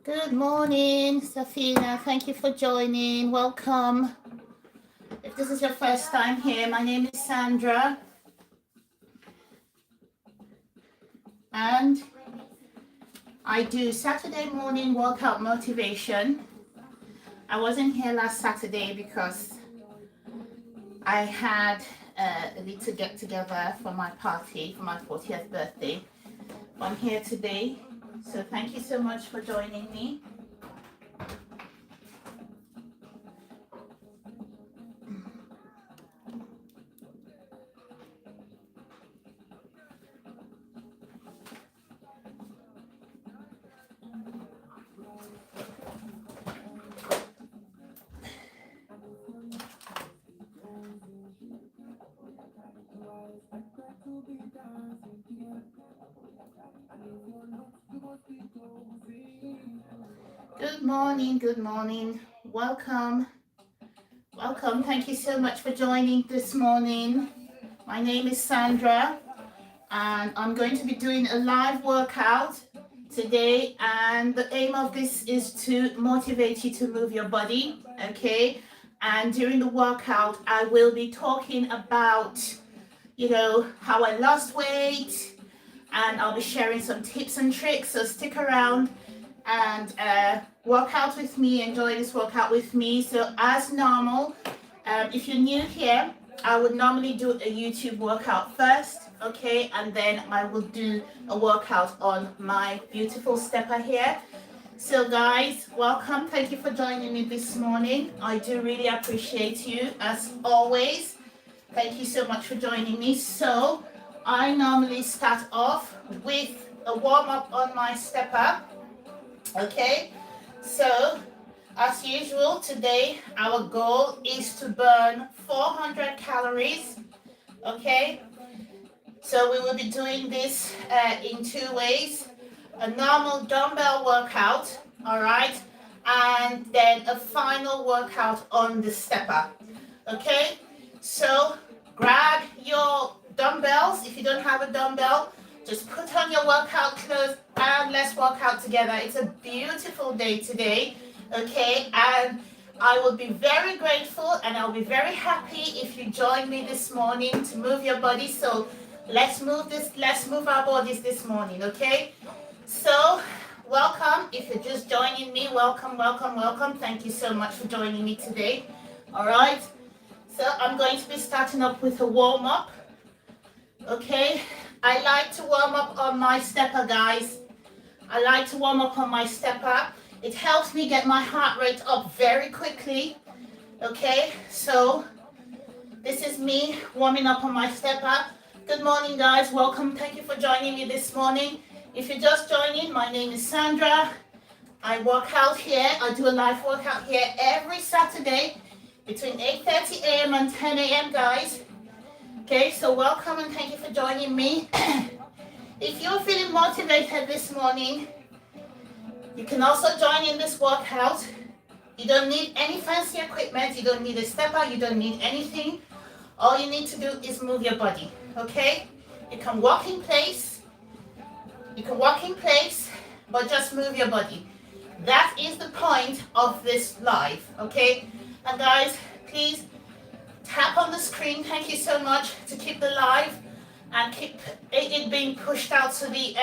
Good morning, Safina. Thank you for joining. Welcome. If this is your first time here, my name is Sandra. And I do Saturday morning workout motivation. I wasn't here last Saturday because I had a little get together for my party, for my 40th birthday. I'm here today. So thank you so much for joining me. Good morning, good morning. Welcome. Welcome. Thank you so much for joining this morning. My name is Sandra and I'm going to be doing a live workout today, and the aim of this is to motivate you to move your body, okay? And during the workout I will be talking about, how I lost weight, and I'll be sharing some tips and tricks, so stick around and work out with me, enjoy this workout with me. So as normal, if you're new here, I would normally do a YouTube workout first, okay, and then I will do a workout on my beautiful stepper here. So guys, welcome. Thank you for joining me this morning. I do really appreciate you as always. Thank you so much for joining me. So I normally start off with a warm-up on my stepper. Okay, so as usual, today our goal is to burn 400 calories. Okay, so we will be doing this in two ways: a normal dumbbell workout, all right, and then a final workout on the stepper. Okay, so grab your dumbbells. If you don't have a dumbbell, just put on your workout clothes and let's work out together. It's a beautiful day today, okay? And I will be very grateful and I'll be very happy if you join me this morning to move your body. So let's move our bodies this morning, okay? So welcome. If you're just joining me, welcome, welcome, welcome. Thank you so much for joining me today. All right. So I'm going to be starting up with a warm-up, okay? I like to warm up on my stepper, guys. I like to warm up on my stepper. It helps me get my heart rate up very quickly, okay? So this is me warming up on my stepper. Good morning, guys. Welcome. Thank you for joining me this morning. If you're just joining, my name is Sandra. I work out here. I do a live workout here every Saturday between 8:30 a.m. and 10 a.m., guys. Okay, so welcome and thank you for joining me. If you're feeling motivated this morning, you can also join in this workout. You don't need any fancy equipment. You don't need a stepper. You don't need anything. All you need to do is move your body, okay? You can walk in place. You can walk in place, but just move your body. That is the point of this live, okay? And guys, please tap on the screen. Thank you so much to keep the live and keep it being pushed out to the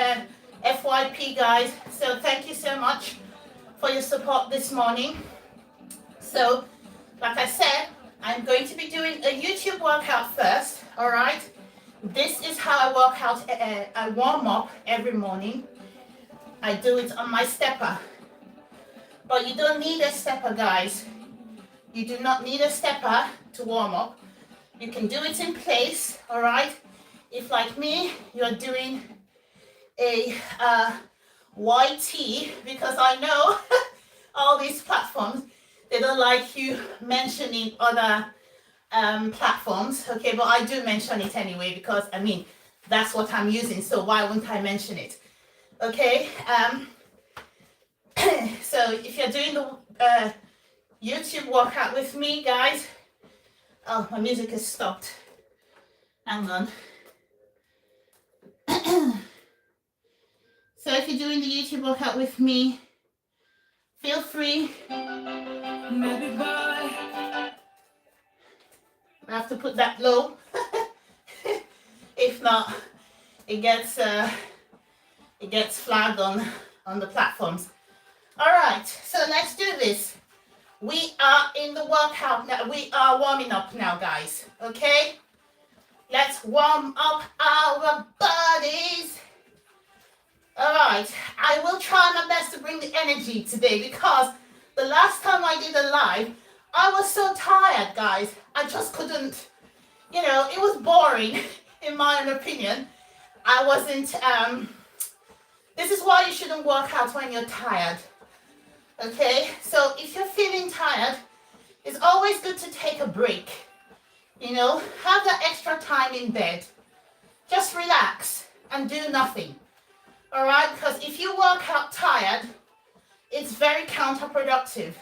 FYP, guys. So thank you so much for your support this morning. So like I said, I'm going to be doing a YouTube workout first, all right? This is how I work out. I warm up every morning. I do it on my stepper, but you don't need a stepper, guys. You do not need a stepper to warm up. You can do it in place, all right? If like me, you're doing a YT, because I know all these platforms, they don't like you mentioning other platforms, okay? But I do mention it anyway because, I mean, that's what I'm using, so why wouldn't I mention it? Okay, so if you're doing the YouTube workout with me, guys. Oh, my music has stopped. Hang on. So if you're doing the YouTube workout with me, Feel free. I have to put that low. If not, it gets flagged on the platforms. All right, so let's do this. We are in the workout now. We are warming up now, guys. Okay, let's warm up our bodies. All right, I will try my best to bring the energy today, because the last time I did a live, I was so tired, guys. I just couldn't, it was boring, in my own opinion. I wasn't, this is why you shouldn't work out when you're tired. Okay, so if you're feeling tired, it's always good to take a break. Have that extra time in bed. Just relax and do nothing. All right, because if you work out tired, it's very counterproductive.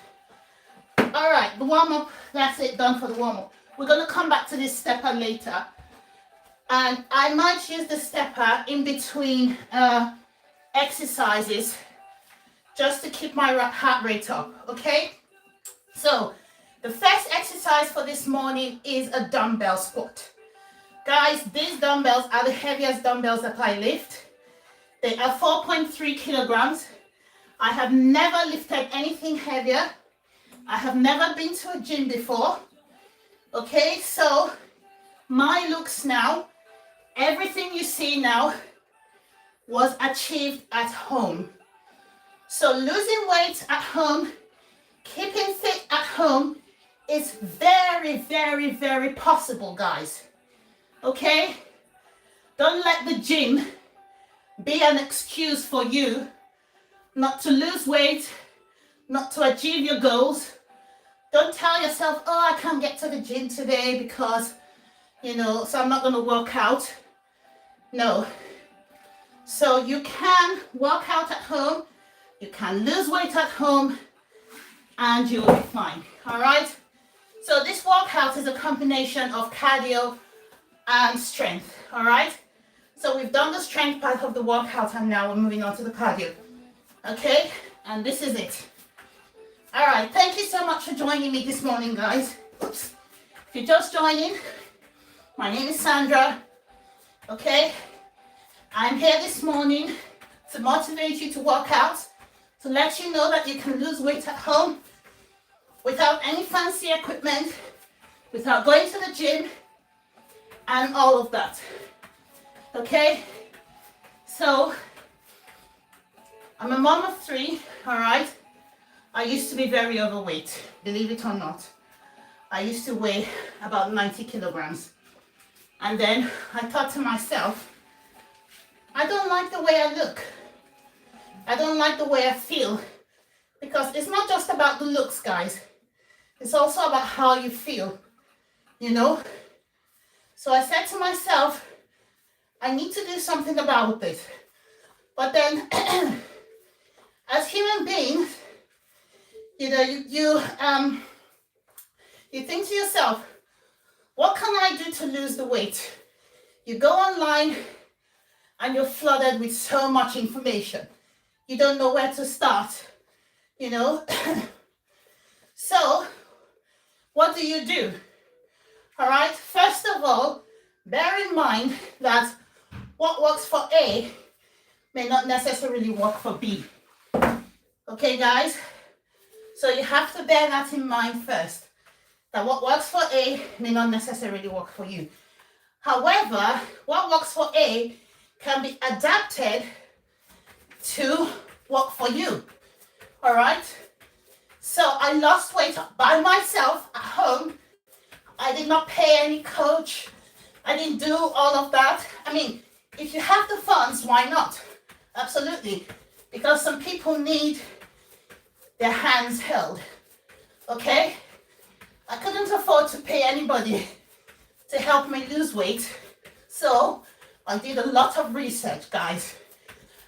All right, the warm-up, that's it, done for the warm-up. We're going to come back to this stepper later. And I might use the stepper in between exercises just to keep my heart rate up, okay? So, the first exercise for this morning is a dumbbell squat. Guys, these dumbbells are the heaviest dumbbells that I lift. They are 4.3 kilograms. I have never lifted anything heavier. I have never been to a gym before. Okay, so my looks now, everything you see now was achieved at home. So losing weight at home, keeping fit at home is very, very, very possible, guys. Okay? Don't let the gym be an excuse for you not to lose weight, not to achieve your goals. Don't tell yourself, oh, I can't get to the gym today because, so I'm not going to work out. No. So you can work out at home, you can lose weight at home, and you'll be fine. All right? So this workout is a combination of cardio and strength. All right? So we've done the strength part of the workout, and now we're moving on to the cardio. Okay? And this is it. All right. Thank you so much for joining me this morning, guys. Oops. If you're just joining, my name is Sandra. Okay? I'm here this morning to motivate you to work out, to let you know that you can lose weight at home without any fancy equipment, without going to the gym, and all of that. Okay? So, I'm a mom of 3, all right? I used to be very overweight, believe it or not. I used to weigh about 90 kilograms. And then I thought to myself, I don't like the way I look. I don't like the way I feel. Because it's not just about the looks, guys. It's also about how you feel, So I said to myself, I need to do something about this. But then, as human beings, you think to yourself, what can I do to lose the weight? You go online and you're flooded with so much information. You don't know where to start, So, what do? All right, first of all, bear in mind that what works for A may not necessarily work for B. Okay, guys? So you have to bear that in mind first, that what works for A may not necessarily work for you. However, what works for A can be adapted to work for you. All right? So I lost weight by myself at home. I did not pay any coach. I didn't do all of that. I mean, if you have the funds, why not? Absolutely. Because some people need their hands held. Okay? I couldn't afford to pay anybody to help me lose weight. So I did a lot of research, guys.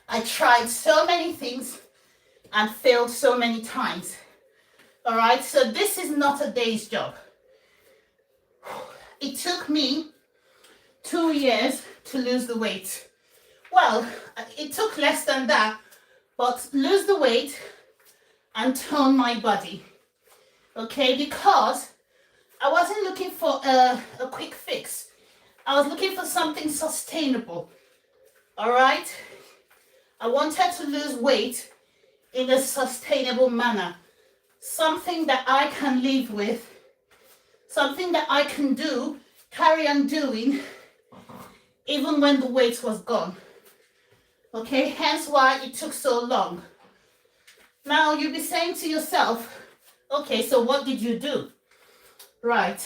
I tried so many things and failed so many times. All right? So this is not a day's job. It took me 2 years to lose the weight. Well, it took less than that, but lose the weight and tone my body, okay? Because I wasn't looking for a quick fix. I was looking for something sustainable, all right? I wanted to lose weight in a sustainable manner, something that I can live with, something that I can do, carry on doing, even when the weight was gone. Okay, hence why it took so long. Now you'll be saying to yourself, okay, so what did you do? Right.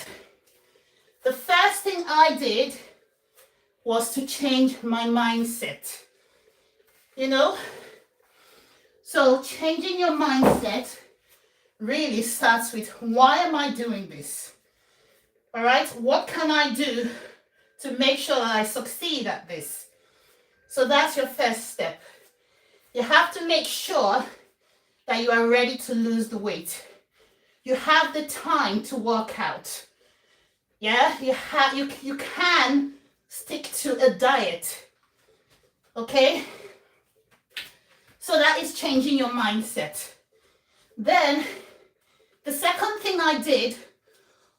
The first thing I did was to change my mindset. You know? So changing your mindset really starts with, why am I doing this? All right, what can I do to make sure that I succeed at this? So that's your first step. You have to make sure that you are ready to lose the weight. You have the time to work out. Yeah, you can stick to a diet. Okay? So that is changing your mindset. Then the second thing I did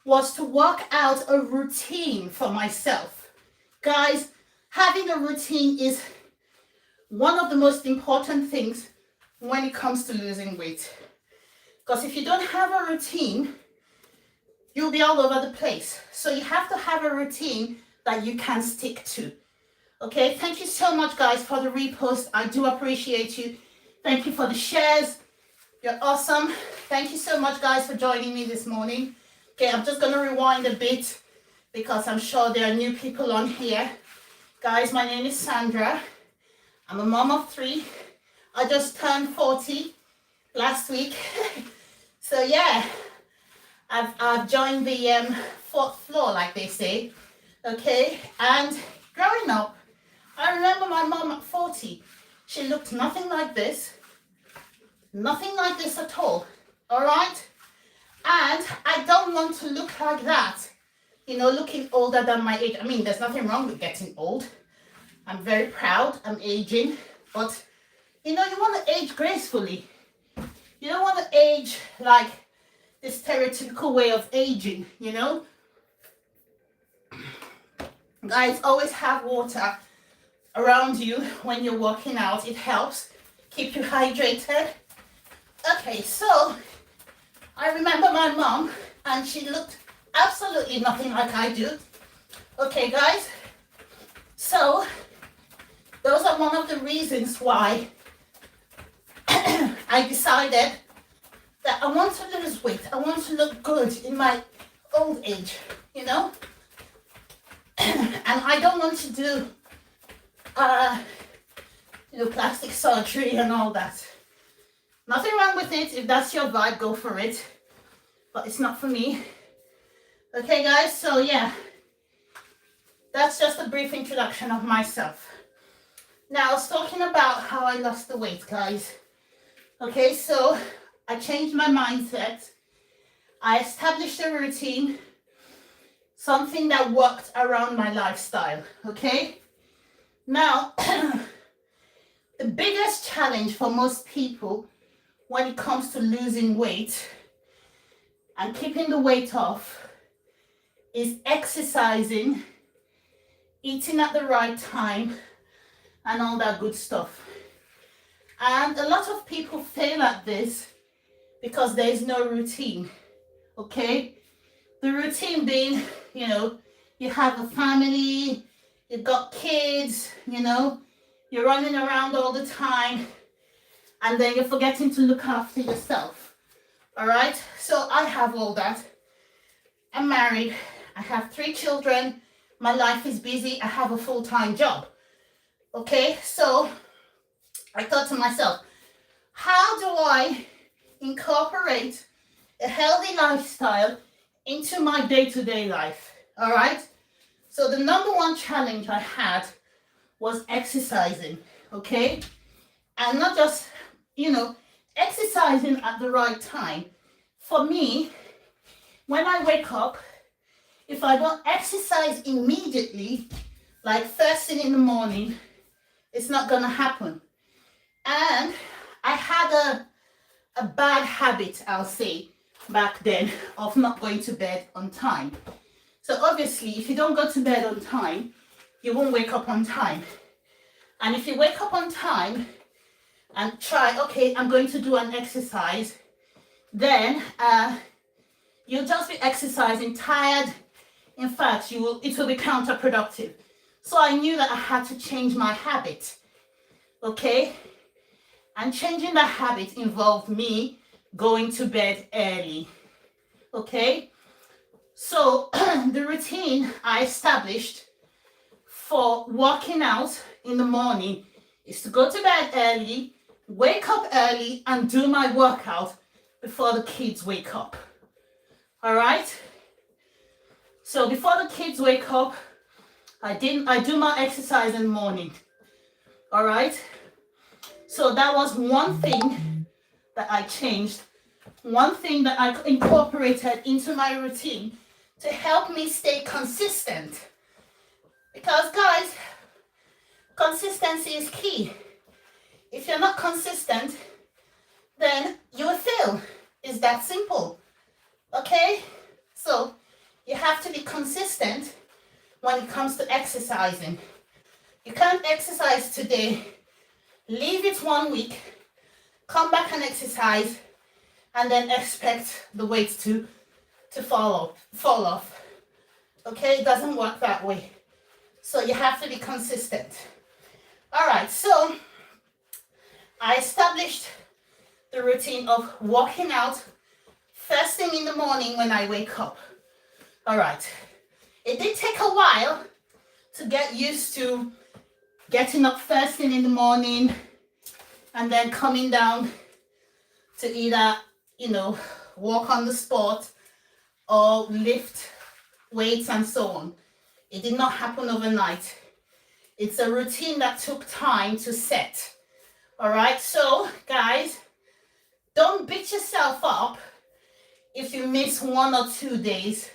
was to work out a routine for myself. Guys, having a routine is one of the most important things when it comes to losing weight. Because if you don't have a routine, you'll be all over the place. So you have to have a routine that you can stick to. Okay, thank you so much, guys, for the repost. I do appreciate you. Thank you for the shares. You're awesome. Thank you so much, guys, for joining me this morning. Okay, I'm just going to rewind a bit because I'm sure there are new people on here. Guys, my name is Sandra. I'm a mom of 3. I just turned 40 last week. So yeah, I've joined the 4th floor, like they say. Okay, and growing up, I remember my mom at 40. She looked nothing like this. Nothing like this at all. All right? And I don't want to look like that. You know, looking older than my age. I mean, there's nothing wrong with getting old. I'm very proud. I'm aging. But, you know, you want to age gracefully. You don't want to age like this stereotypical way of aging, you know? Guys, always have water around you when you're working out. It helps keep you hydrated. Okay, so I remember my mom, and she looked absolutely nothing like I do. Okay, guys, so those are one of the reasons why I decided that I want to lose weight. I want to look good in my old age, you know? And I don't want to do, plastic surgery and all that. Nothing wrong with it. If that's your vibe, go for it. But it's not for me. Okay, guys, so yeah. That's just a brief introduction of myself. Now, I was talking about how I lost the weight, guys. Okay, so I changed my mindset. I established a routine, something that worked around my lifestyle, okay? Now, the biggest challenge for most people when it comes to losing weight and keeping the weight off is exercising, eating at the right time, and all that good stuff. And a lot of people fail at this because there is no routine, okay? The routine being, you have a family, you've got kids, you're running around all the time, and then you're forgetting to look after yourself, all right? So I have all that. I'm married, I have 3 children, my life is busy, I have a full-time job, okay? So I thought to myself, how do I incorporate a healthy lifestyle into my day-to-day life, all right? So the number one challenge I had was exercising, okay? And not just, exercising at the right time. For me, when I wake up, if I don't exercise immediately, like first thing in the morning, it's not gonna happen. And I had a bad habit, I'll say, back then, of not going to bed on time. So obviously, if you don't go to bed on time, you won't wake up on time. And if you wake up on time and try, okay, I'm going to do an exercise, then you'll just be exercising tired. In fact, it will be counterproductive. So I knew that I had to change my habit, okay? And changing that habit involved me going to bed early, okay? So the routine I established for working out in the morning is to go to bed early, wake up early, and do my workout before the kids wake up. All right? So before the kids wake up, I do my exercise in the morning. All right? So that was one thing that I changed, one thing that I incorporated into my routine to help me stay consistent. Because guys, consistency is key. If you're not consistent, then you will fail. It's that simple. Okay? So you have to be consistent when it comes to exercising. You can't exercise today, leave it 1 week, come back and exercise, and then expect the weight to fall off. Okay? It doesn't work that way. So you have to be consistent. All right, so I established the routine of walking out first thing in the morning when I wake up. All right. It did take a while to get used to getting up first thing in the morning and then coming down to either, walk on the spot or lift weights and so on. It did not happen overnight. It's a routine that took time to set. All right, so guys, don't beat yourself up if you miss 1 or 2 days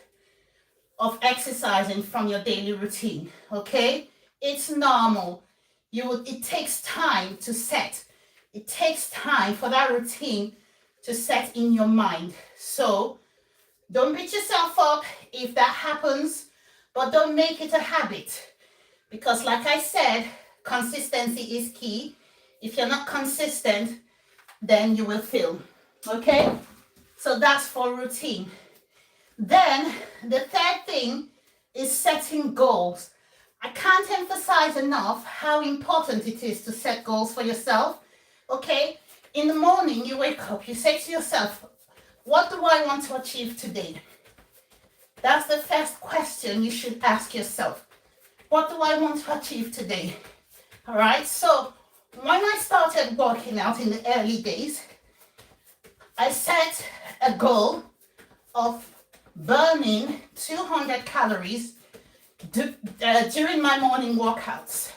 of exercising from your daily routine, okay? It's normal. It takes time to set. It takes time for that routine to set in your mind. So don't beat yourself up if that happens, but don't make it a habit. Because like I said, consistency is key. If you're not consistent, then you will fail, okay? So that's for routine. Then the third thing is setting goals. I can't emphasize enough how important it is to set goals for yourself, okay? In the morning, you wake up, you say to yourself, what do I want to achieve today? That's the first question you should ask yourself. What do I want to achieve today? All right, so when I started working out in the early days, I set a goal of burning 200 calories during my morning workouts.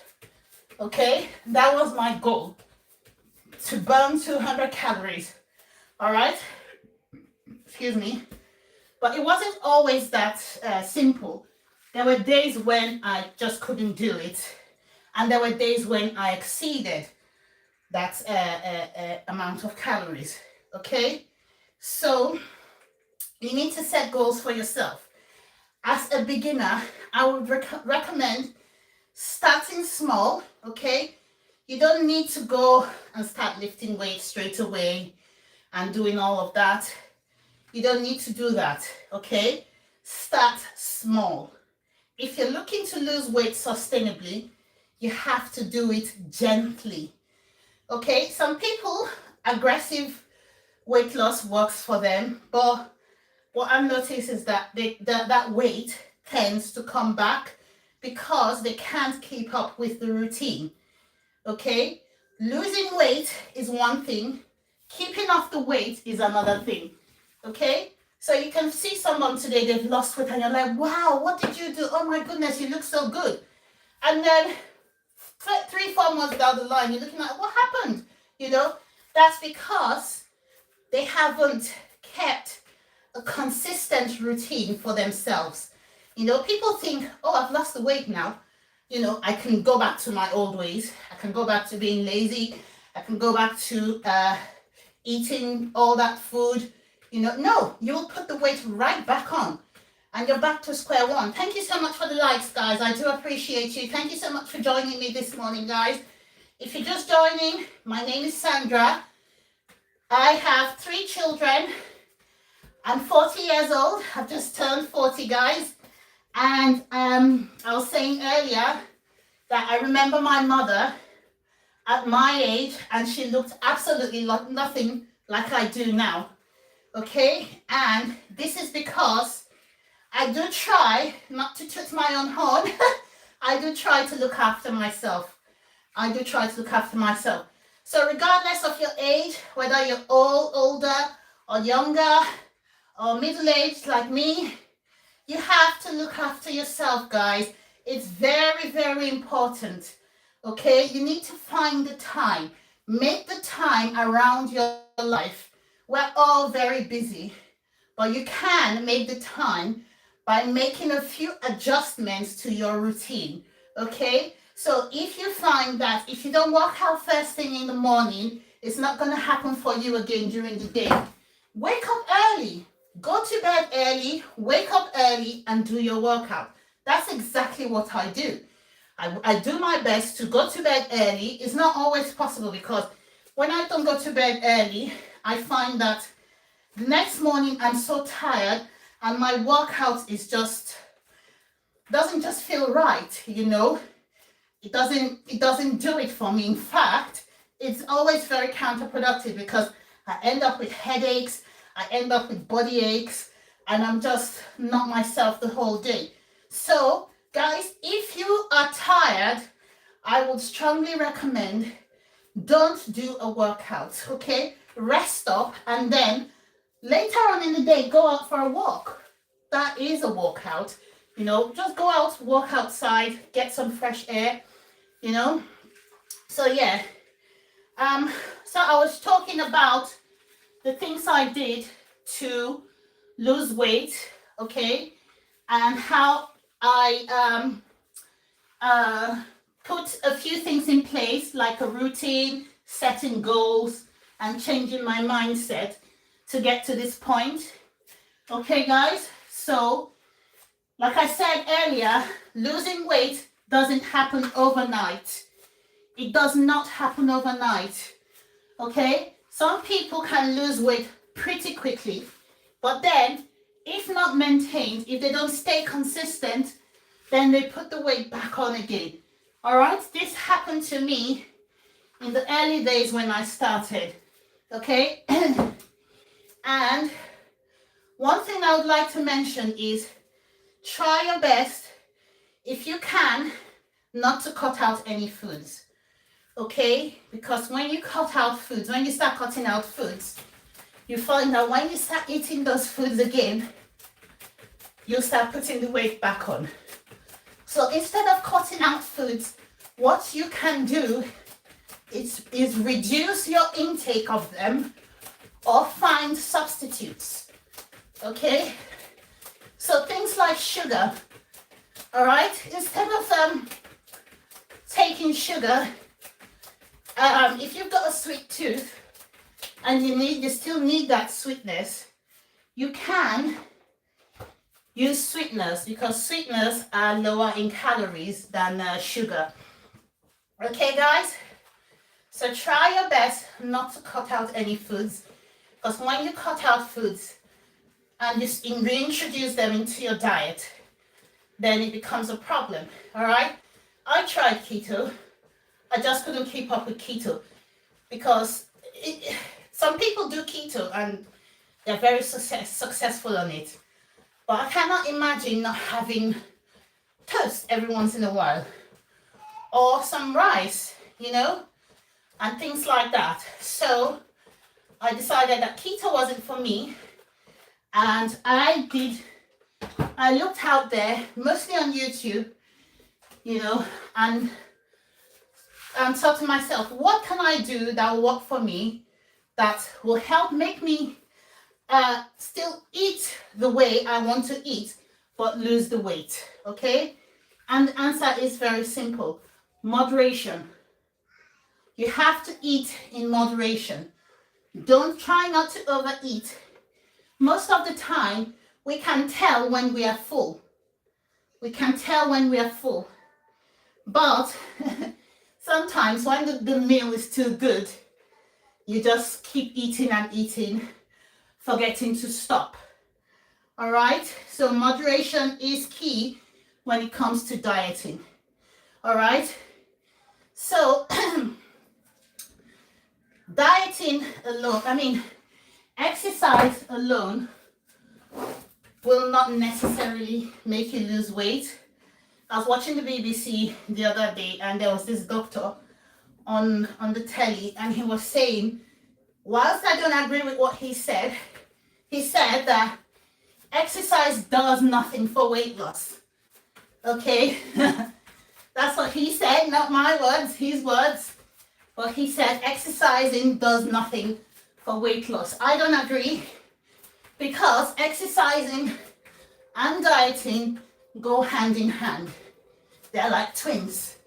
Okay, that was my goal, to burn 200 calories. All right, excuse me. But it wasn't always that simple. There were days when I just couldn't do it. And there were days when I exceeded that amount of calories. Okay? So you need to set goals for yourself. As a beginner, I would recommend starting small. Okay? You don't need to go and start lifting weights straight away and doing all of that. You don't need to do that, okay? Start small. If you're looking to lose weight sustainably, you have to do it gently, okay? Some people, aggressive weight loss works for them, but what I've noticed is that that weight tends to come back because they can't keep up with the routine, okay? Losing weight is one thing. Keeping off the weight is another thing. Okay, so you can see someone today, they've lost weight and you're like, wow, what did you do? Oh my goodness, you look so good. And then 3-4 months down the line, you're looking at what happened? That's because they haven't kept a consistent routine for themselves. People think, oh, I've lost the weight now. I can go back to my old ways. I can go back to being lazy. I can go back to eating all that food, no, you'll put the weight right back on and you're back to square one. Thank you so much for the likes, guys. I do appreciate you. Thank you so much for joining me this morning, guys. If you're just joining, my name is Sandra. I have 3 children. I'm 40 years old. I've just turned 40, guys. And I was saying earlier that I remember my mother at my age, and she looked absolutely like nothing like I do now. Okay? And this is because I do try not to toot my own horn. I do try to look after myself. So regardless of your age, whether you're older or younger or middle-aged like me, you have to look after yourself, guys. It's very, very important. Okay? You need to find the time. Make the time around your life. We're all very busy, but you can make the time by making a few adjustments to your routine. Okay? So if you find that if you don't work out first thing in the morning, it's not going to happen for you again during the day. Wake up early. Go to bed early, wake up early, and do your workout. That's exactly what I do. I do my best to go to bed early. It's not always possible because when I don't go to bed early, I find that the next morning I'm so tired and my workout is doesn't just feel right, It doesn't do it for me. In fact, it's always very counterproductive because I end up with headaches, I end up with body aches, and I'm just not myself the whole day. So, guys, if you are tired, I would strongly recommend don't do a workout, okay? Rest up, and then later on in the day, go out for a walk. That is a workout, Just go out, walk outside, get some fresh air, So, yeah. So I was talking about the things I did to lose weight, okay, and how I put a few things in place, like a routine, setting goals, and changing my mindset to get to this point. Okay, guys, so like I said earlier, losing weight doesn't happen overnight. It does not happen overnight, okay? Some people can lose weight pretty quickly, but then if not maintained, if they don't stay consistent, then they put the weight back on again. All right, this happened to me in the early days when I started, okay? And one thing I would like to mention is try your best, if you can, not to cut out any foods. Okay, because when you cut out foods, when you start cutting out foods, you find that when you start eating those foods again, you start putting the weight back on. So instead of cutting out foods, what you can do is reduce your intake of them or find substitutes. Okay, so things like sugar. All right, instead of taking sugar, if you've got a sweet tooth and you still need that sweetness, you can use sweeteners because sweeteners are lower in calories than sugar. Okay, guys? So try your best not to cut out any foods, because when you cut out foods and you reintroduce them into your diet, then it becomes a problem. All right? I tried keto. I just couldn't keep up with keto because some people do keto and they're very successful on it. But I cannot imagine not having toast every once in a while or some rice, and things like that. So I decided that keto wasn't for me, and I looked out there, mostly on YouTube, and thought to myself, what can I do that will work for me, that will help make me still eat the way I want to eat, but lose the weight, okay? And the answer is very simple: moderation. You have to eat in moderation. Don't try not to overeat. Most of the time, we can tell when we are full. We can tell when we are full. But sometimes when the meal is too good, you just keep eating and eating, forgetting to stop. All right? So moderation is key when it comes to dieting. All right? So dieting alone, exercise alone will not necessarily make you lose weight. I was watching the BBC the other day, and there was this doctor on the telly, and he was saying, whilst I don't agree with what he said that exercise does nothing for weight loss. Okay? That's what he said, not my words, his words. But he said exercising does nothing for weight loss. I don't agree, because exercising and dieting go hand in hand. They're like twins,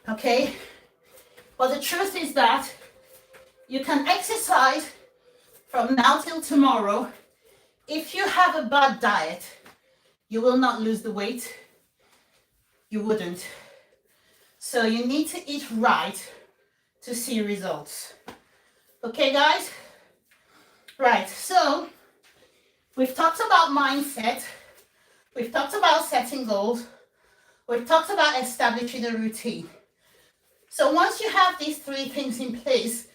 okay? But the truth is that you can exercise from now till tomorrow. If you have a bad diet, you will not lose the weight. You wouldn't. So you need to eat right to see results. Okay, guys? Right, so we've talked about mindset. We've talked about setting goals. We've talked about establishing a routine. So once you have these three things in place,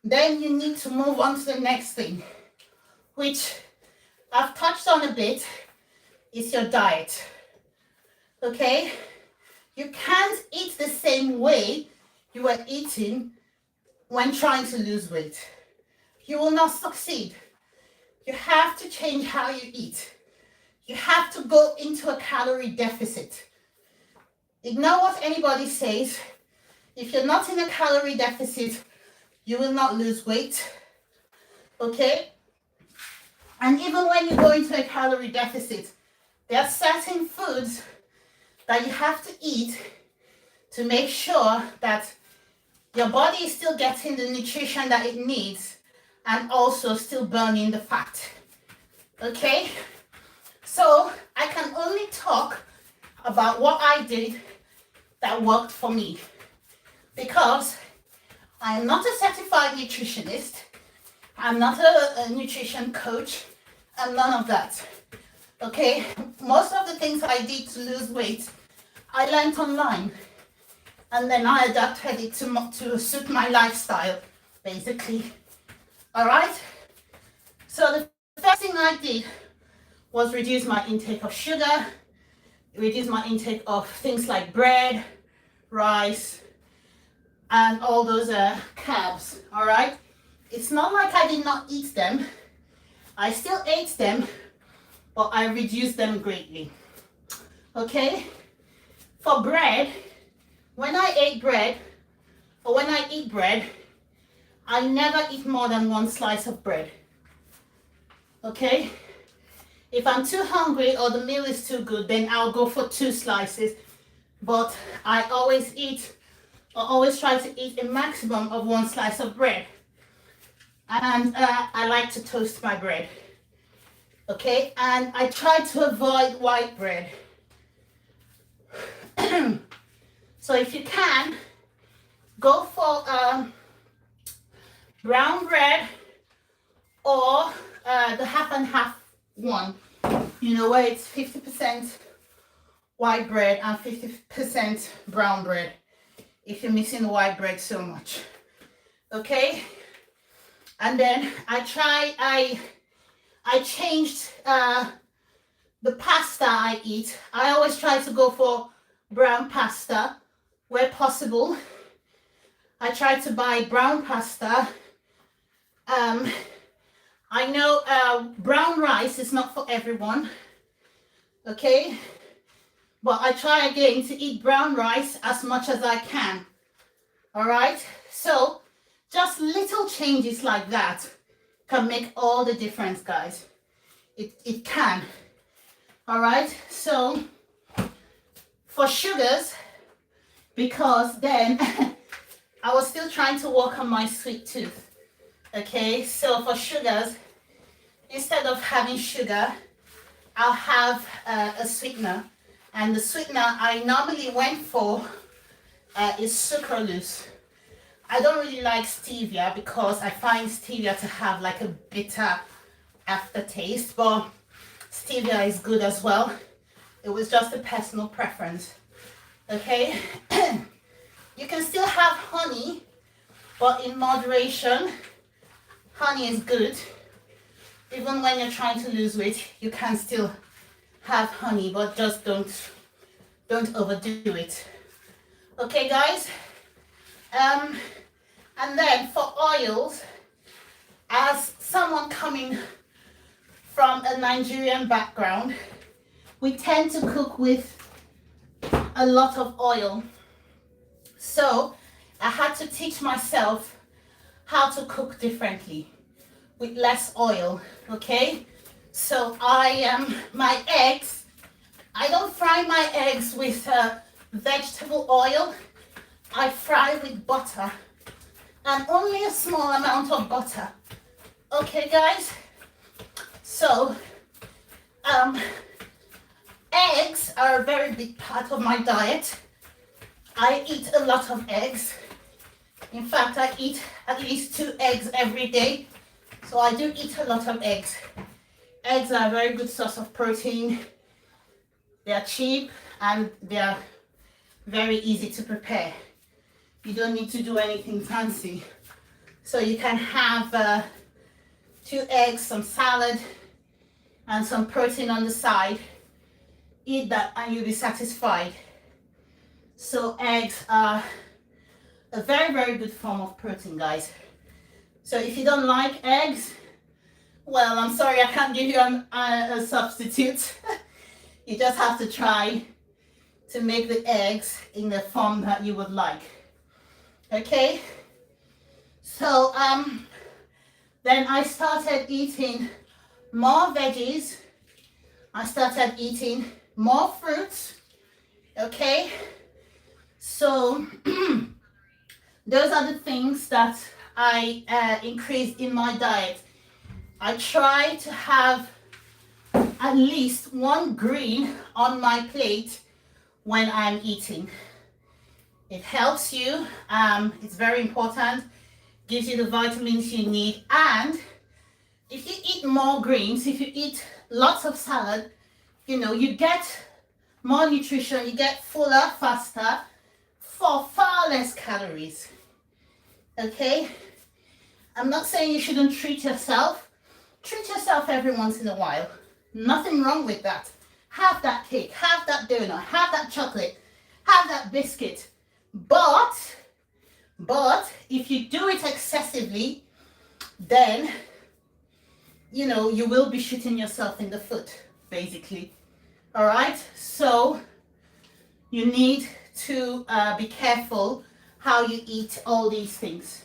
then you need to move on to the next thing, which I've touched on a bit, is your diet. Okay? You can't eat the same way you were eating when trying to lose weight. You will not succeed. You have to change how you eat. You have to go into a calorie deficit. Ignore what anybody says. If you're not in a calorie deficit, you will not lose weight. Okay? And even when you go into a calorie deficit, there are certain foods that you have to eat to make sure that your body is still getting the nutrition that it needs and also still burning the fat. Okay? So I can only talk about what I did that worked for me, because I'm not a certified nutritionist. I'm not a nutrition coach. I'm none of that. Okay? Most of the things I did to lose weight, I learned online. And then I adapted it to suit my lifestyle, basically. All right? So the first thing I did was reduce my intake of sugar, reduce my intake of things like bread, rice, and all those carbs. All right? It's not like I did not eat them. I still ate them, but I reduced them greatly. Okay? For bread, when I ate bread, or when I eat bread, I never eat more than one slice of bread. Okay? If I'm too hungry or the meal is too good, then I'll go for 2 slices. But I always try to eat a maximum of 1 slice of bread. And I like to toast my bread. Okay? And I try to avoid white bread. So if you can, go for brown bread, or the half and half one, where it's 50% white bread and 50% brown bread, if you're missing the white bread so much. Okay? And then I changed the pasta I eat. I always try to go for brown pasta where possible. I try to buy brown pasta. I know brown rice is not for everyone, okay? But I try again to eat brown rice as much as I can, all right? So just little changes like that can make all the difference, guys. It can, all right? So for sugars, because then I was still trying to work on my sweet tooth. Okay, so for sugars, instead of having sugar, I'll have a sweetener. And the sweetener I normally went for is sucralose. I don't really like stevia because I find stevia to have like a bitter aftertaste, but stevia is good as well. It was just a personal preference. Okay, you can still have honey, but in moderation. Honey is good. Even when you're trying to lose weight, you can still have honey, but just don't overdo it. Okay, guys. And then for oils, as someone coming from a Nigerian background, we tend to cook with a lot of oil. So I had to teach myself how to cook differently with less oil. Okay, so my eggs, I don't fry my eggs with vegetable oil. I fry with butter, and only a small amount of butter. Okay, guys, so eggs are a very big part of my diet. I eat a lot of eggs. In fact, I eat at least 2 eggs every day. So I do eat a lot of eggs. Eggs are a very good source of protein. They are cheap and they are very easy to prepare. You don't need to do anything fancy. So you can have 2 eggs, some salad, and some protein on the side. Eat that and you'll be satisfied. So eggs are a very, very good form of protein, guys. So if you don't like eggs, well, I'm sorry, I can't give you a substitute. You just have to try to make the eggs in the form that you would like. Okay? So then I started eating more veggies. I started eating more fruits. Okay? So those are the things that I increased in my diet. I try to have at least 1 green on my plate when I'm eating. It helps you, it's very important, gives you the vitamins you need, and if you eat more greens, if you eat lots of salad, you know, you get more nutrition, you get fuller faster for far less calories. Okay? I'm not saying you shouldn't treat yourself. Treat yourself every once in a while. Nothing wrong with that. Have that cake, have that donut, have that chocolate, have that biscuit. But if you do it excessively, then, you know, you will be shooting yourself in the foot, basically. All right? So you need to be careful how you eat all these things.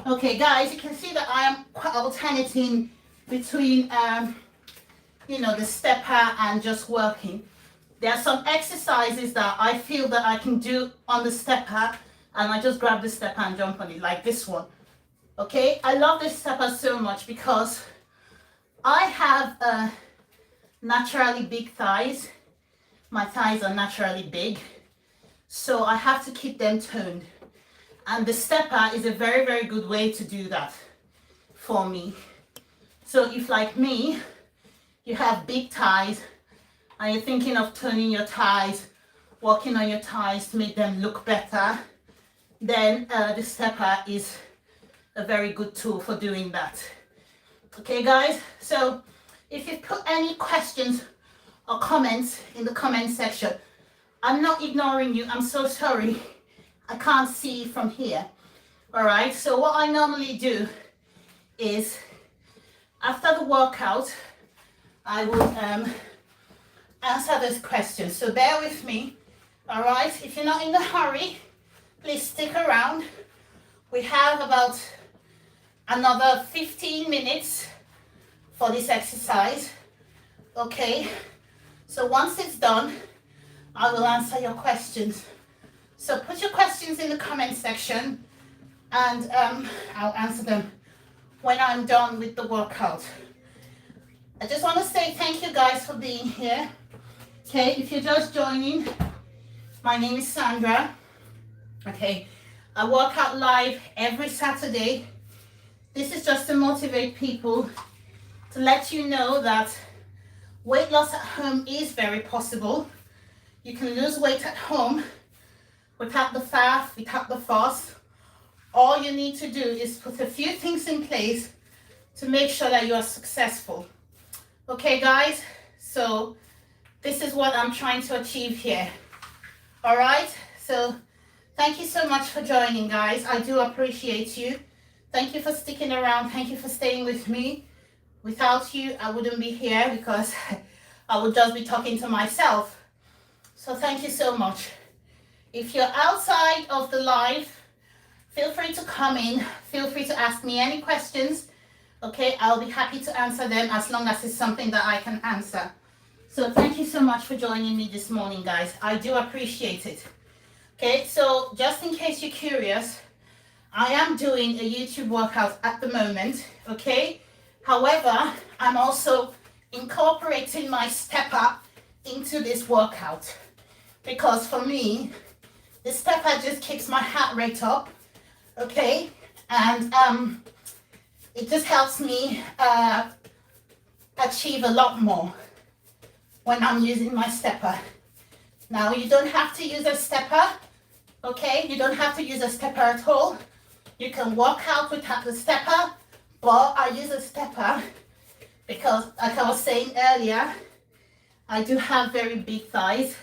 Okay, guys, you can see that I am alternating between, you know, the stepper and just working. There are some exercises that I feel that I can do on the stepper, and I just grab the stepper and jump on it, like this one. Okay, I love this stepper so much because I have naturally big thighs. My thighs are naturally big, so I have to keep them toned. And the stepper is a very, very good way to do that for me. So if, like me, you have big thighs and you're thinking of toning your thighs, working on your thighs to make them look better, then the stepper is a very good tool for doing that. Okay, guys? So if you put any questions or comments in the comment section, I'm not ignoring you. I'm so sorry. I can't see from here. All right, so what I normally do is after the workout, I will answer those questions. So bear with me. All right, if you're not in a hurry, please stick around. We have about another 15 minutes for this exercise. Okay, so once it's done, I will answer your questions. So put your questions in the comment section and I'll answer them when I'm done with the workout. I just want to say thank you guys for being here. Okay, if you're just joining, my name is Sandra. Okay, I work out live every Saturday. This is just to motivate people, to let you know that weight loss at home is very possible. You can lose weight at home without the faff, without the fuss. All you need to do is put a few things in place to make sure that you are successful. Okay, guys, so this is what I'm trying to achieve here. All right, so thank you so much for joining, guys. I do appreciate you. Thank you for sticking around. Thank you for staying with me. Without you, I wouldn't be here because I would just be talking to myself. So thank you so much. If you're outside of the live, feel free to come in. Feel free to ask me any questions. Okay, I'll be happy to answer them as long as it's something that I can answer. So thank you so much for joining me this morning, guys. I do appreciate it. Okay, so just in case you're curious, I am doing a YouTube workout at the moment, okay? However, I'm also incorporating my stepper into this workout because for me, the stepper just keeps my heart rate up, okay? And it just helps me achieve a lot more when I'm using my stepper. Now, you don't have to use a stepper, okay? You don't have to use a stepper at all. You can work out without the stepper, but I use a stepper because, like I was saying earlier, I do have very big thighs,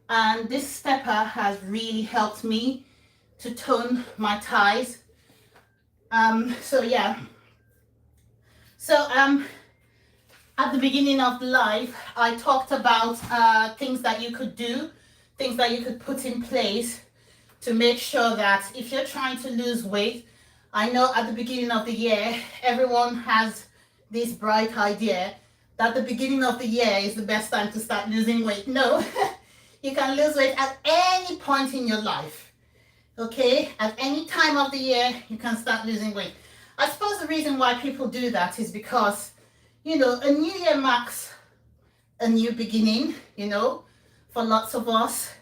and this stepper has really helped me to tone my thighs. So yeah. So at the beginning of the live, I talked about things that you could do, things that you could put in place to make sure that if you're trying to lose weight, I know at the beginning of the year, everyone has this bright idea that the beginning of the year is the best time to start losing weight. No, you can lose weight at any point in your life, okay? At any time of the year, you can start losing weight. I suppose the reason why people do that is because, you know, a new year marks a new beginning, you know, for lots of us.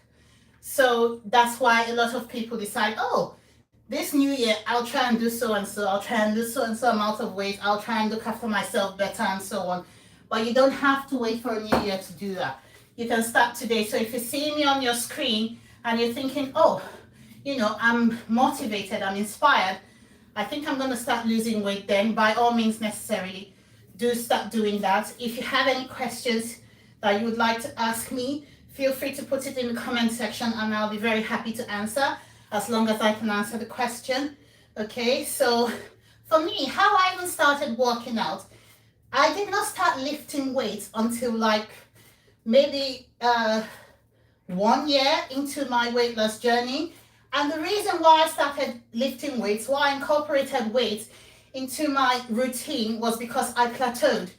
So that's why a lot of people decide, oh, this new year, I'll try and do so and so. I'll try and lose so and so amount of weight. I'll try and look after myself better and so on. But you don't have to wait for a new year to do that. You can start today. So if you're seeing me on your screen and you're thinking, oh, you know, I'm motivated, I'm inspired, I think I'm going to start losing weight, then by all means necessarily do start doing that. If you have any questions that you would like to ask me, feel free to put it in the comment section and I'll be very happy to answer as long as I can answer the question. Okay, so for me, how I even started working out, I did not start lifting weights until like maybe 1 year into my weight loss journey. And the reason why I started lifting weights, why I incorporated weights into my routine was because I plateaued.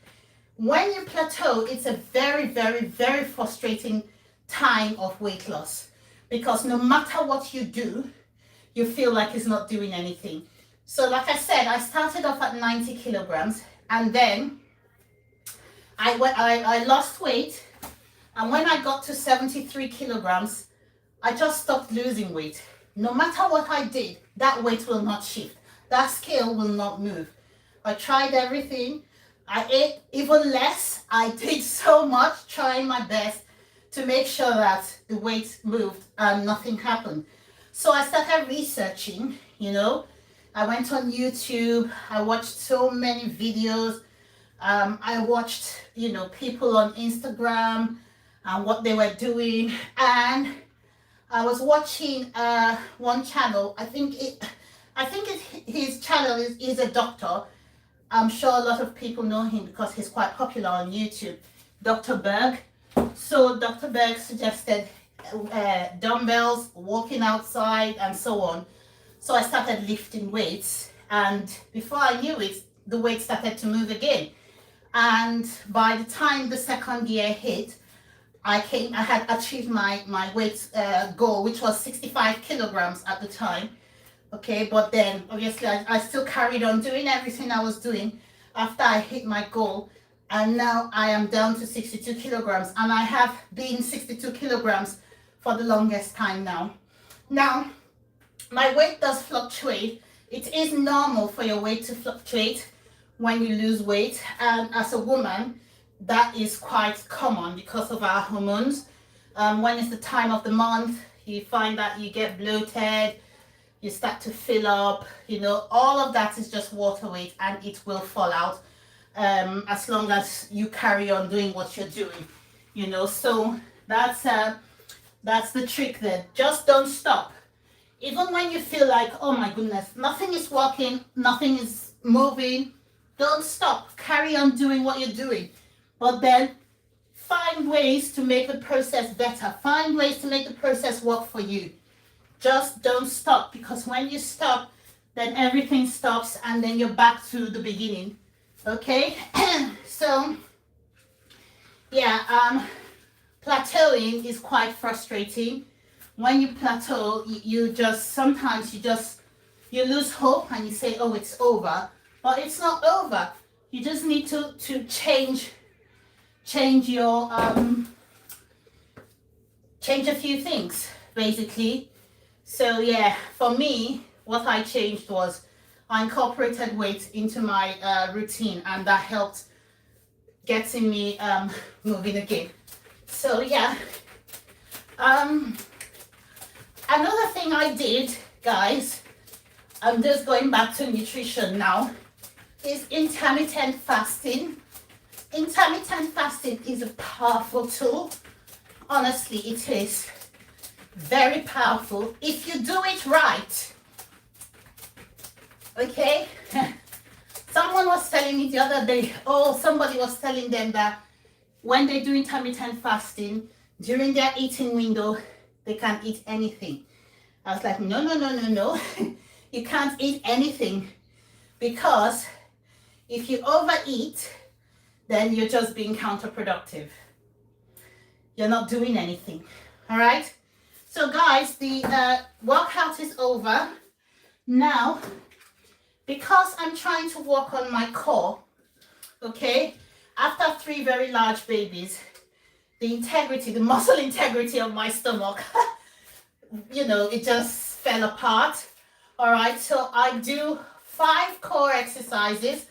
When you plateau, it's a very, very, very frustrating time of weight loss because no matter what you do, you feel like it's not doing anything. So like I said, I started off at 90 kilograms and then I lost weight, and when I got to 73 kilograms, I just stopped losing weight. No matter what I did, that weight will not shift. That scale will not move. I tried everything. I ate even less. I did so much, trying my best to make sure that the weight moved and nothing happened. So I started researching, you know. I went on YouTube. I watched so many videos. I watched, you know, people on Instagram and what they were doing. And I was watching one channel. I think his channel is a doctor. I'm sure a lot of people know him because he's quite popular on YouTube, Dr. Berg. So Dr. Berg suggested dumbbells, walking outside and so on. So I started lifting weights, and before I knew it, the weight started to move again. And by the time the second year hit, I had achieved my weight goal, which was 65 kilograms at the time. Okay, but then obviously I still carried on doing everything I was doing after I hit my goal. And now I am down to 62 kilograms, and I have been 62 kilograms for the longest time now. Now, my weight does fluctuate. It is normal for your weight to fluctuate when you lose weight, and as a woman, that is quite common because of our hormones. When it's the time of the month, you find that you get bloated, you start to fill up, you know, all of that is just water weight, and it will fall out as long as you carry on doing what you're doing, you know. So that's the trick there. Just don't stop. Even when you feel like, oh my goodness, nothing is working, nothing is moving, don't stop. Carry on doing what you're doing. But then find ways to make the process better. Find ways to make the process work for you. Just don't stop, because when you stop, then everything stops, and then you're back to the beginning. Okay? So, yeah, plateauing is quite frustrating. When you plateau, you just, sometimes you lose hope and you say, oh, it's over. But it's not over. You just need to change your, change a few things, basically. So yeah, for me, what I changed was I incorporated weight into my routine, and that helped getting me moving again. So yeah, another thing I did, guys, I'm just going back to nutrition now, is intermittent fasting. Intermittent fasting is a powerful tool. Honestly, it is very powerful if you do it right. Okay? Someone was telling me the other day, somebody was telling them that when they do intermittent fasting, during their eating window, they can't eat anything. I was like, no. You can't eat anything, because if you overeat, then you're just being counterproductive. You're not doing anything. All right? So guys, the workout is over. Now, because I'm trying to work on my core, okay, after 3 very large babies, the muscle integrity of my stomach, you know, it just fell apart. All right, so I do 5 core exercises,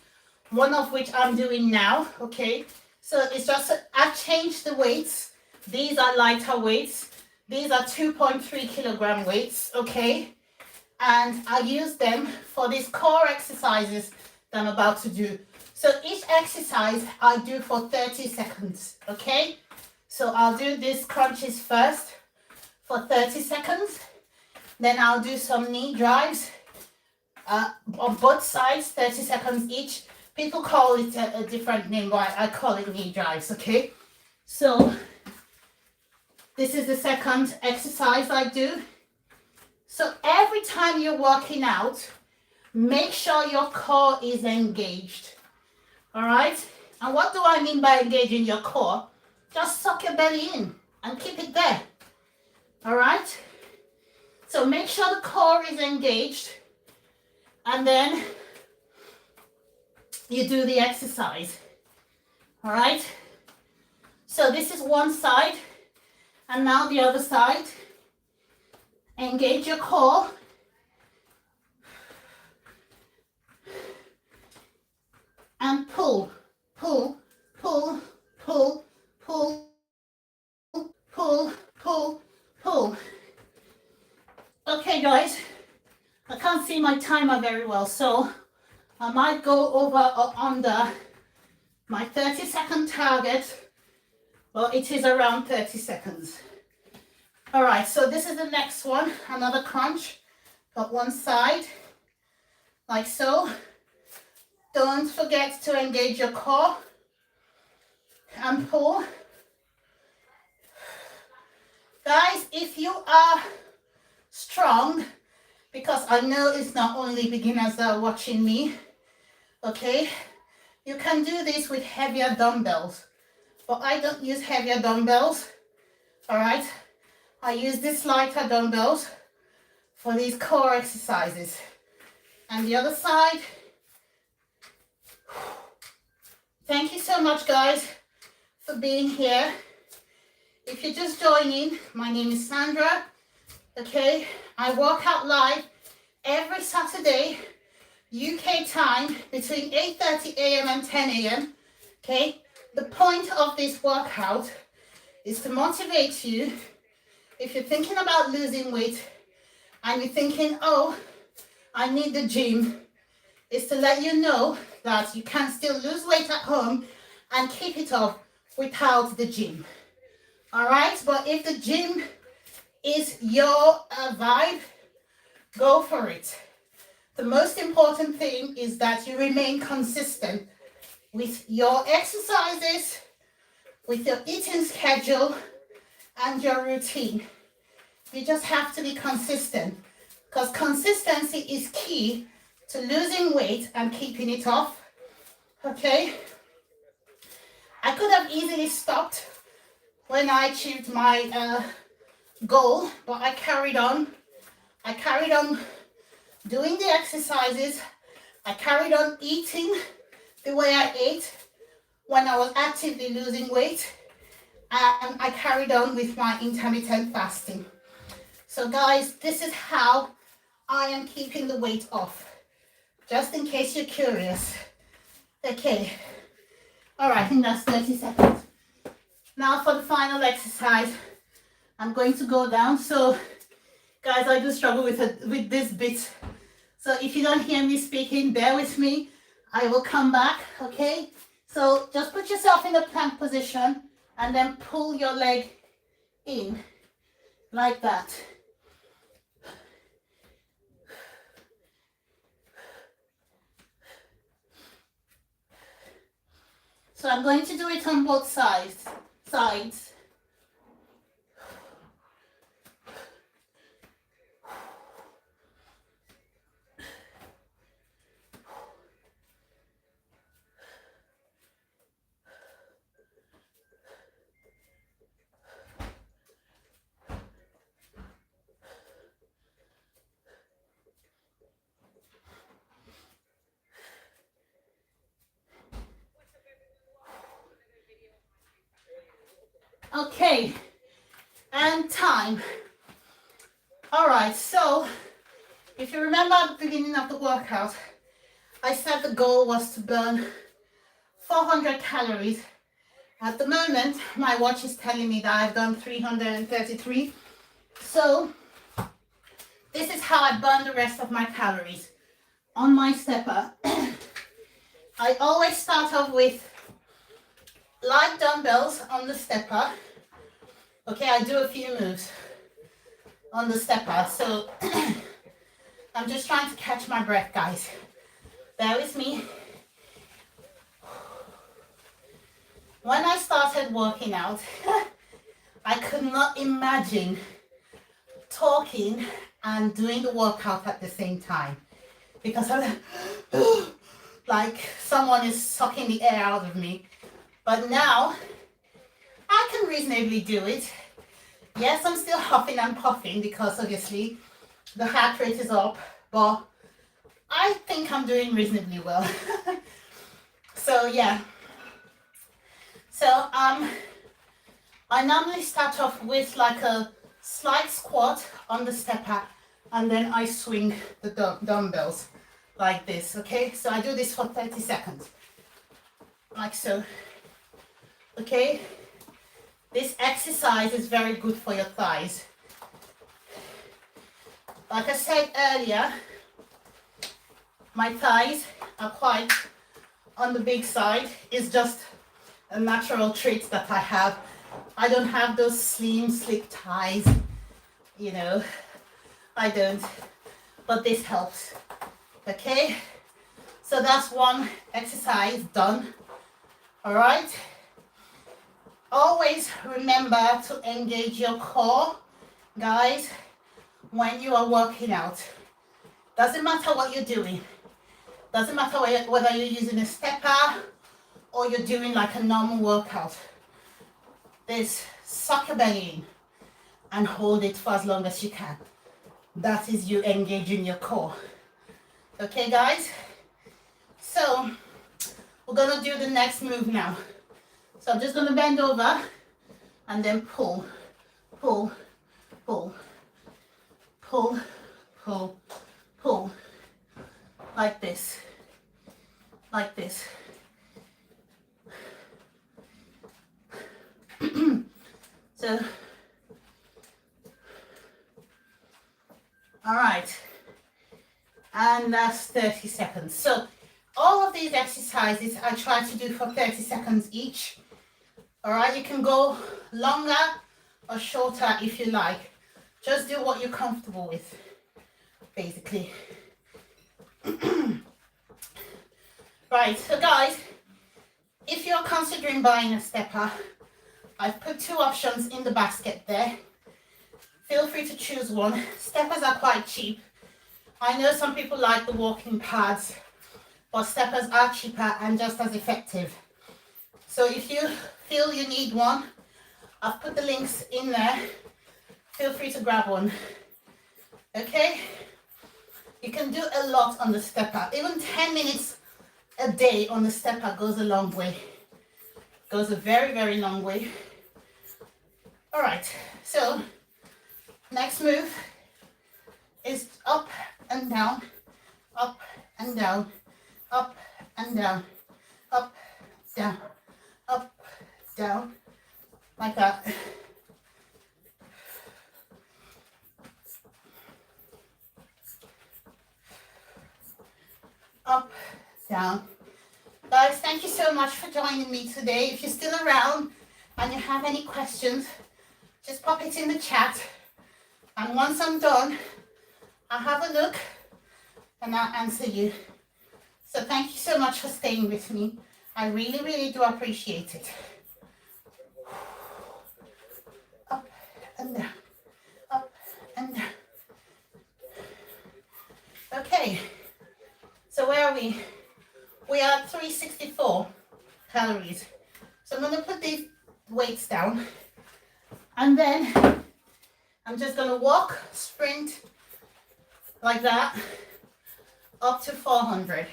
one of which I'm doing now, okay? So it's just, I've changed the weights. These are lighter weights. These are 2.3 kilogram weights, okay? And I use them for these core exercises that I'm about to do. So each exercise I do for 30 seconds, okay? So I'll do these crunches first for 30 seconds. Then I'll do some knee drives on both sides, 30 seconds each. People call it a different name, but I call it knee drives, okay? So this is the second exercise I do. So every time you're working out, make sure your core is engaged. All right? And what do I mean by engaging your core? Just suck your belly in and keep it there. All right? So make sure the core is engaged, and then you do the exercise. All right? So this is one side, and now the other side. Engage your core. And pull, pull, pull, pull, pull, pull, pull, pull. Okay, guys, I can't see my timer very well, so I might go over or under my 30-second target, but it is around 30 seconds. All right, so this is the next one, another crunch. Got one side, like so. Don't forget to engage your core and pull. Guys, if you are strong, because I know it's not only beginners that are watching me, okay, you can do this with heavier dumbbells, but I don't use heavier dumbbells. All right, I use these lighter dumbbells for these core exercises. And the other side. Thank you so much, guys, for being here. If you're just joining, my name is Sandra. Okay, I work out live every Saturday, UK time, between 8:30 a.m. and 10 a.m. Okay, the point of this workout is to motivate you. If you're thinking about losing weight and you're thinking, oh, I need the gym, is to let you know that you can still lose weight at home and keep it off without the gym. All right, but if the gym is your vibe, go for it. The most important thing is that you remain consistent with your exercises, with your eating schedule, and your routine. You just have to be consistent, because consistency is key to losing weight and keeping it off. Okay? I could have easily stopped when I achieved my goal, but I carried on. I carried on doing the exercises. I carried on eating the way I ate when I was actively losing weight, and I carried on with my intermittent fasting. So guys, this is how I am keeping the weight off, just in case you're curious. Okay, all right, I think that's 30 seconds. Now for the final exercise, I'm going to go down. So guys, I do struggle with this bit. So if you don't hear me speaking, bear with me. I will come back, okay? So just put yourself in a plank position and then pull your leg in like that. So I'm going to do it on both sides. Okay, and time. All right, so if you remember at the beginning of the workout, I said the goal was to burn 400 calories. At the moment, my watch is telling me that I've done 333. So this is how I burn the rest of my calories. On my stepper, I always start off with light dumbbells on the stepper. Okay, I do a few moves on the stepper. So I'm just trying to catch my breath, guys. Bear with me. When I started working out, I could not imagine talking and doing the workout at the same time, because I'm like someone is sucking the air out of me. But now I can reasonably do it. Yes, I'm still huffing and puffing because obviously the heart rate is up, but I think I'm doing reasonably well. So yeah. So I normally start off with like a slight squat on the stepper, and then I swing the dumbbells like this. Okay, so I do this for 30 seconds, like so. Okay, this exercise is very good for your thighs. Like I said earlier, my thighs are quite on the big side. It's just a natural trait that I have. I don't have those slim, slick thighs, you know, I don't, but this helps. Okay, so that's one exercise done. All right, always remember to engage your core, guys, when you are working out. Doesn't matter what you're doing. Doesn't matter whether you're using a stepper or you're doing like a normal workout. This, suck your belly in and hold it for as long as you can. that is you engaging your core. Okay, guys? So we're gonna do the next move now. So I'm just gonna bend over and then pull, pull, pull, pull, pull, pull, like this, like this. So, all right, and that's 30 seconds. So all of these exercises I try to do for 30 seconds each. All right, you can go longer or shorter if you like. Just do what you're comfortable with, basically. Right, so guys, if you're considering buying a stepper, I've put 2 options in the basket there. Feel free to choose one. Steppers are quite cheap. I know some people like the walking pads, but steppers are cheaper and just as effective. So if you feel you need one, I've put the links in there. Feel free to grab one. Okay? You can do a lot on the stepper. Even 10 minutes a day on the stepper goes a long way. Goes a very, very long way. All right, so next move is up and down, up and down, up and down, up, down, up, down, like that. Up, down. Guys, thank you so much for joining me today. If you're still around and you have any questions, just pop it in the chat. And once I'm done, I'll have a look and I'll answer you. So thank you so much for staying with me. I really, really do appreciate it. Up and down, up and down. Okay, so where are we? We are at 364 calories. So I'm gonna put these weights down and then I'm just gonna walk, sprint like that up to 400.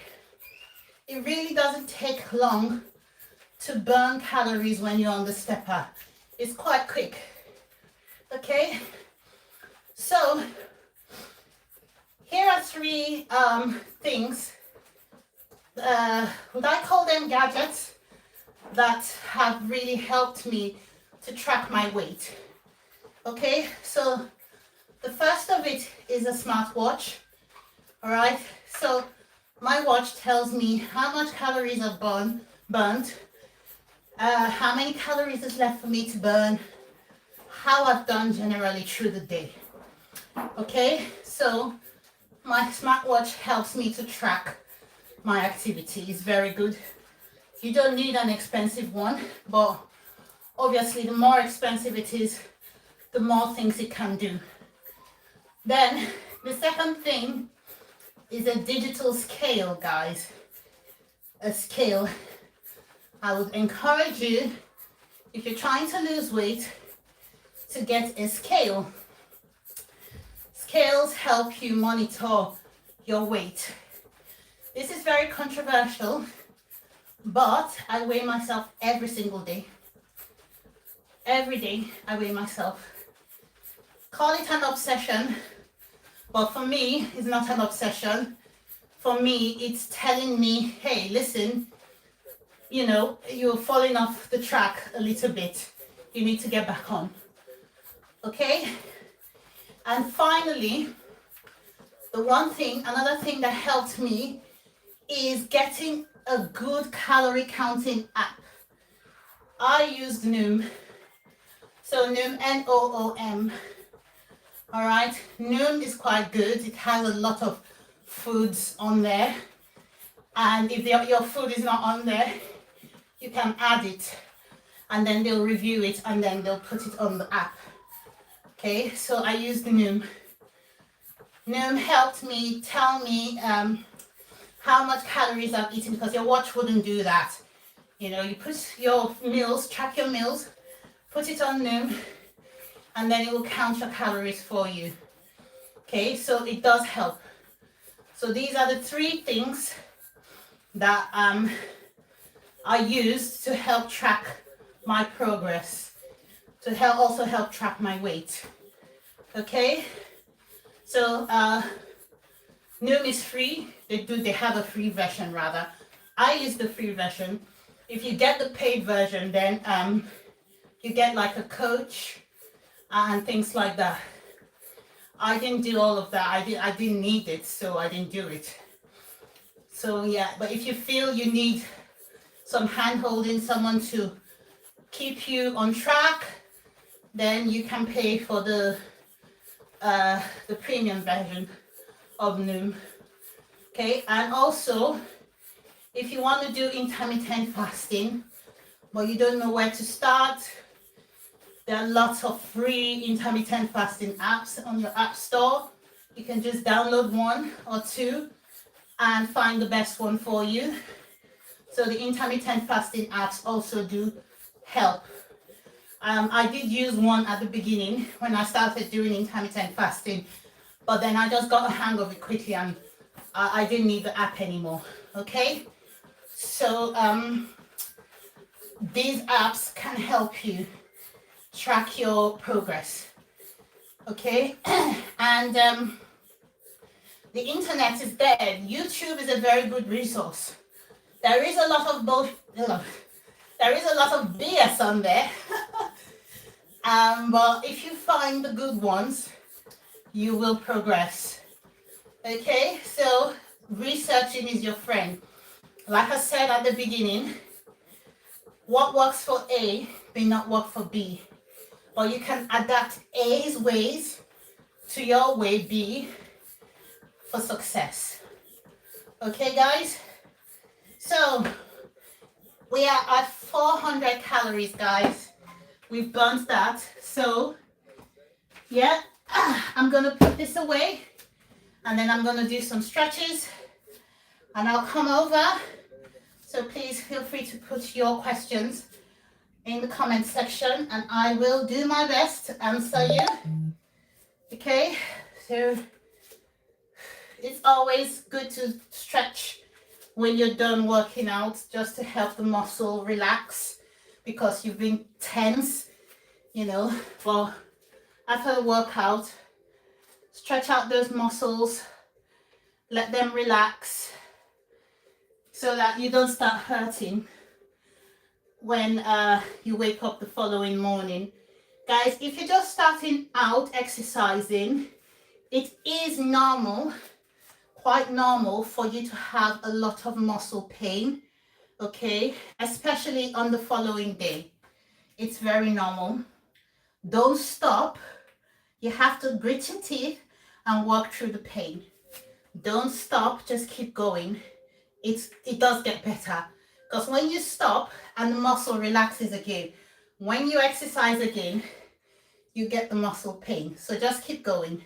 It really doesn't take long to burn calories when you're on the stepper. It's quite quick. Okay, so here are 3 things. Would I call them gadgets that have really helped me to track my weight? Okay, so the first of it is a smartwatch. All right, so my watch tells me how much calories I've burnt, how many calories is left for me to burn, how I've done generally through the day. Okay, so my smartwatch helps me to track my activity. It's very good. You don't need an expensive one, but obviously the more expensive it is, the more things it can do. Then the second thing is a digital scale, guys. A scale. I would encourage you, if you're trying to lose weight, to get a scale. Scales help you monitor your weight. This is very controversial, but I weigh myself every single day. Every day I weigh myself. Call it an obsession, but for me, it's not an obsession. For me, it's telling me, hey, listen, you know, you're falling off the track a little bit. You need to get back on. Okay? And finally, another thing that helped me is getting a good calorie counting app. I use Noom. So Noom, Noom. All right, Noom is quite good. It has a lot of foods on there. And if your food is not on there, you can add it. And then they'll review it and then they'll put it on the app. Okay, so I use the Noom. Noom helped me tell me how much calories I've eaten, because your watch wouldn't do that. You know, you put your meals, track your meals, put it on Noom, and then it will count your calories for you. Okay, so it does help. So these are the 3 things that I use to help track my progress, to also help track my weight. Okay, so Noom is free. They have a free version rather. I use the free version. If you get the paid version, then you get like a coach and things like that. I didn't do all of that. I didn't need it, so I didn't do it. So yeah, but if you feel you need some hand holding, someone to keep you on track, then you can pay for the premium version of Noom. Okay, and also if you want to do intermittent fasting but you don't know where to start, there are lots of free intermittent fasting apps on your app store. You can just download 1 or 2 and find the best one for you. So the intermittent fasting apps also do help. I did use one at the beginning when I started doing intermittent fasting, but then I just got a hang of it quickly and I didn't need the app anymore. Okay, so these apps can help you track your progress. Okay, and the internet is dead. YouTube is a very good resource. There is a lot of there is a lot of BS on there. But if you find the good ones, you will progress. Okay, so researching is your friend. Like I said at the beginning, what works for A may not work for B, but you can adapt A's ways to your way B for success. Okay, guys? So we are at 400 calories, guys. We've burnt that. So yeah, I'm gonna put this away and then I'm gonna do some stretches and I'll come over. So please feel free to put your questions in the comment section and I will do my best to answer you. Okay, so it's always good to stretch when you're done working out, just to help the muscle relax because you've been tense, you know. Well, after a workout, stretch out those muscles, let them relax so that you don't start hurting when you wake up the following morning. Guys, if you're just starting out exercising, it is normal, quite normal for you to have a lot of muscle pain, okay, especially on the following day. It's very normal. Don't stop. You have to grit your teeth and work through the pain. Don't stop, just keep going. It does get better because when you stop and the muscle relaxes again, when you exercise again, you get the muscle pain. So just keep going.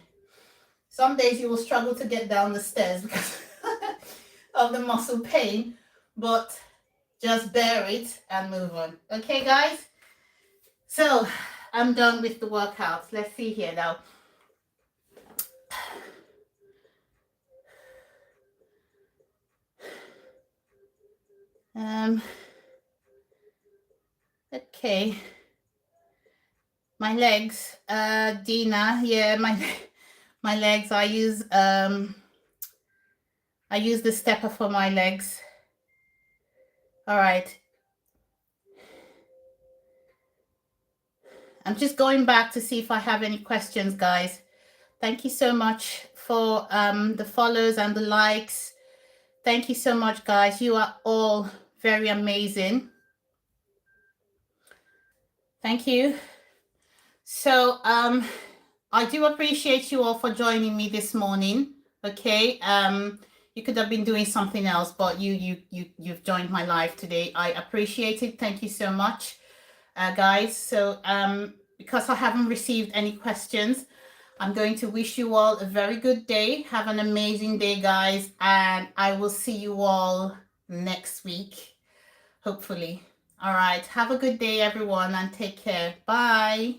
Some days you will struggle to get down the stairs because of the muscle pain, but just bear it and move on. Okay, guys? So I'm done with the workouts. Let's see here now. Okay. My legs, Dina, yeah, my legs, I use the stepper for my legs. All right. I'm just going back to see if I have any questions, guys. Thank you so much for the follows and the likes. Thank you so much, guys. You are all very amazing. Thank you. So I do appreciate you all for joining me this morning. Okay. You could have been doing something else, but you've joined my live today. I appreciate it. Thank you so much, guys. So because I haven't received any questions, I'm going to wish you all a very good day. Have an amazing day, guys, and I will see you all next week, hopefully. All right. Have a good day, everyone, and take care. Bye.